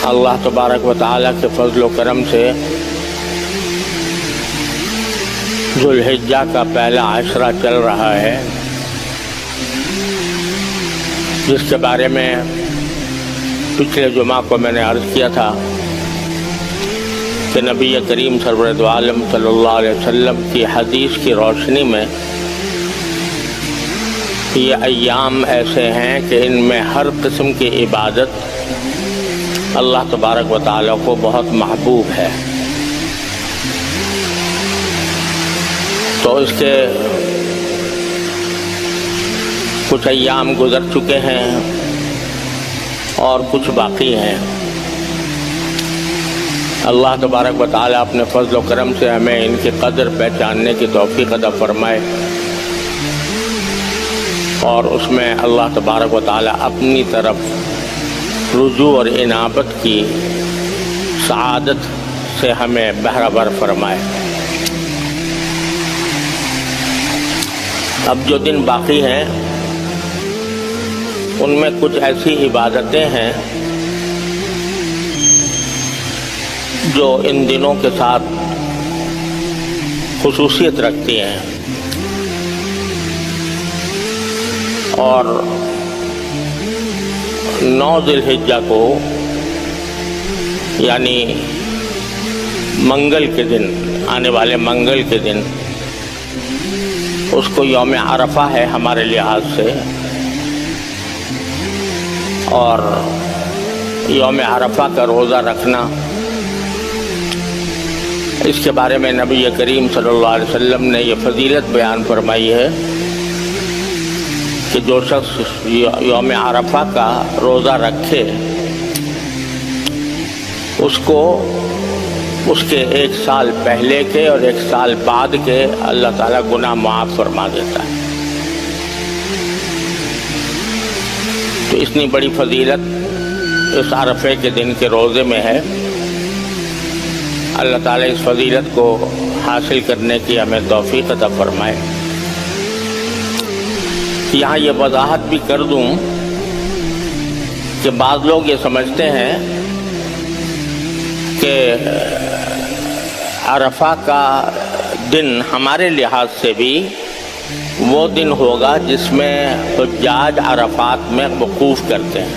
اللہ تبارک و تعالیٰ کے فضل و کرم سے ذو الحجہ کا پہلا عشرہ چل رہا ہے، جس کے بارے میں پچھلے جمعہ کو میں نے عرض کیا تھا کہ نبی کریم سرور دو عالم صلی اللہ علیہ وسلم کی حدیث کی روشنی میں یہ ایام ایسے ہیں کہ ان میں ہر قسم کی عبادت اللہ تبارک و تعالیٰ کو بہت محبوب ہے۔ تو اس کے کچھ ایام گزر چکے ہیں اور کچھ باقی ہیں۔ اللہ تبارک و تعالیٰ اپنے فضل و کرم سے ہمیں ان کی قدر پہچاننے کی توفیق عطا فرمائے، اور اس میں اللہ تبارک و تعالیٰ اپنی طرف رجوع اور انابت کی سعادت سے ہمیں بہرہ بر فرمائے۔ اب جو دن باقی ہیں ان میں کچھ ایسی عبادتیں ہیں جو ان دنوں کے ساتھ خصوصیت رکھتی ہیں، اور 9 ذی الحجہ کو یعنی منگل کے دن، آنے والے منگل کے دن، اس کو یوم عرفہ ہے ہمارے لحاظ سے، اور یوم عرفہ کا روزہ رکھنا، اس کے بارے میں نبی کریم صلی اللہ علیہ وسلم نے یہ فضیلت بیان فرمائی ہے کہ جو شخص یوم عرفہ کا روزہ رکھے اس کو اس کے 1 سال پہلے کے اور 1 سال بعد کے اللہ تعالیٰ گناہ معاف فرما دیتا ہے۔ تو اتنی بڑی فضیلت اس عرفے کے دن کے روزے میں ہے۔ اللہ تعالیٰ اس فضیلت کو حاصل کرنے کی ہمیں توفیق عطا فرمائے۔ یہاں یہ وضاحت بھی کر دوں کہ بعض لوگ یہ سمجھتے ہیں کہ عرفہ کا دن ہمارے لحاظ سے بھی وہ دن ہوگا جس میں حجاج عرفات میں وقوف کرتے ہیں۔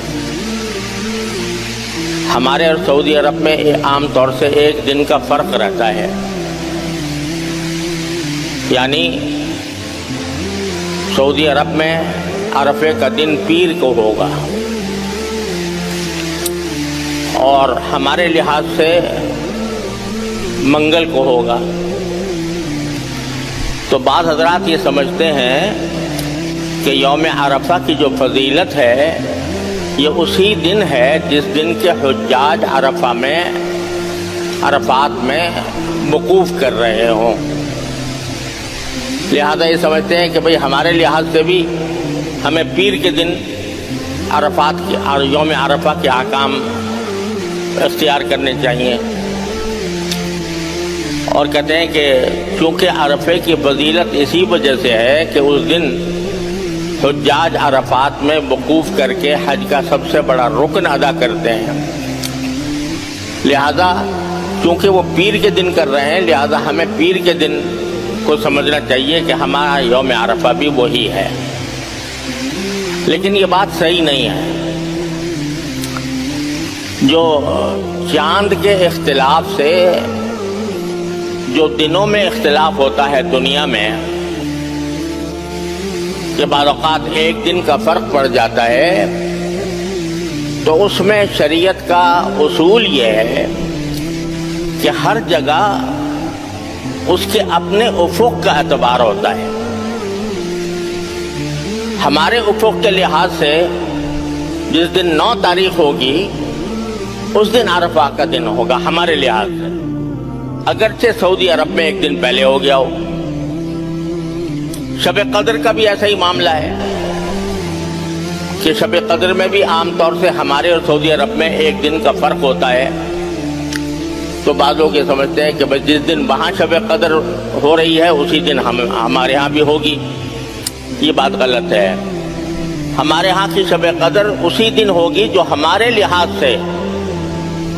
ہمارے اور سعودی عرب میں عام طور سے 1 دن کا فرق رہتا ہے، یعنی سعودی عرب میں عرفے کا دن پیر کو ہوگا اور ہمارے لحاظ سے منگل کو ہوگا۔ تو بعض حضرات یہ سمجھتے ہیں کہ یوم عرفہ کی جو فضیلت ہے یہ اسی دن ہے جس دن کے حجاج عرفات میں وقوف کر رہے ہوں، لہذا یہ سمجھتے ہیں کہ بھئی ہمارے لحاظ سے بھی ہمیں پیر کے دن عرفات کی اور یوم عرفہ کے احکام اختیار کرنے چاہیے، اور کہتے ہیں کہ چونکہ عرفے کی فضیلت اسی وجہ سے ہے کہ اس دن حجاج عرفات میں وقوف کر کے حج کا سب سے بڑا رکن ادا کرتے ہیں، لہذا چونکہ وہ پیر کے دن کر رہے ہیں لہذا ہمیں پیر کے دن کو سمجھنا چاہیے کہ ہمارا یوم عرفہ بھی وہی ہے۔ لیکن یہ بات صحیح نہیں ہے۔ جو چاند کے اختلاف سے جو دنوں میں اختلاف ہوتا ہے دنیا میں، کہ بعض اوقات 1 دن کا فرق پڑ جاتا ہے، تو اس میں شریعت کا اصول یہ ہے کہ ہر جگہ اس کے اپنے افق کا اعتبار ہوتا ہے۔ ہمارے افق کے لحاظ سے جس دن 9 تاریخ ہوگی اس دن عرفہ کا دن ہوگا ہمارے لحاظ سے، اگرچہ سعودی عرب میں 1 دن پہلے ہو گیا ہو۔ شب قدر کا بھی ایسا ہی معاملہ ہے کہ شب قدر میں بھی عام طور سے ہمارے اور سعودی عرب میں 1 دن کا فرق ہوتا ہے۔ تو بعض لوگ یہ سمجھتے ہیں کہ بس جس دن وہاں شب قدر ہو رہی ہے اسی دن ہمارے ہاں بھی ہوگی، یہ بات غلط ہے۔ ہمارے ہاں کی شب قدر اسی دن ہوگی جو ہمارے لحاظ سے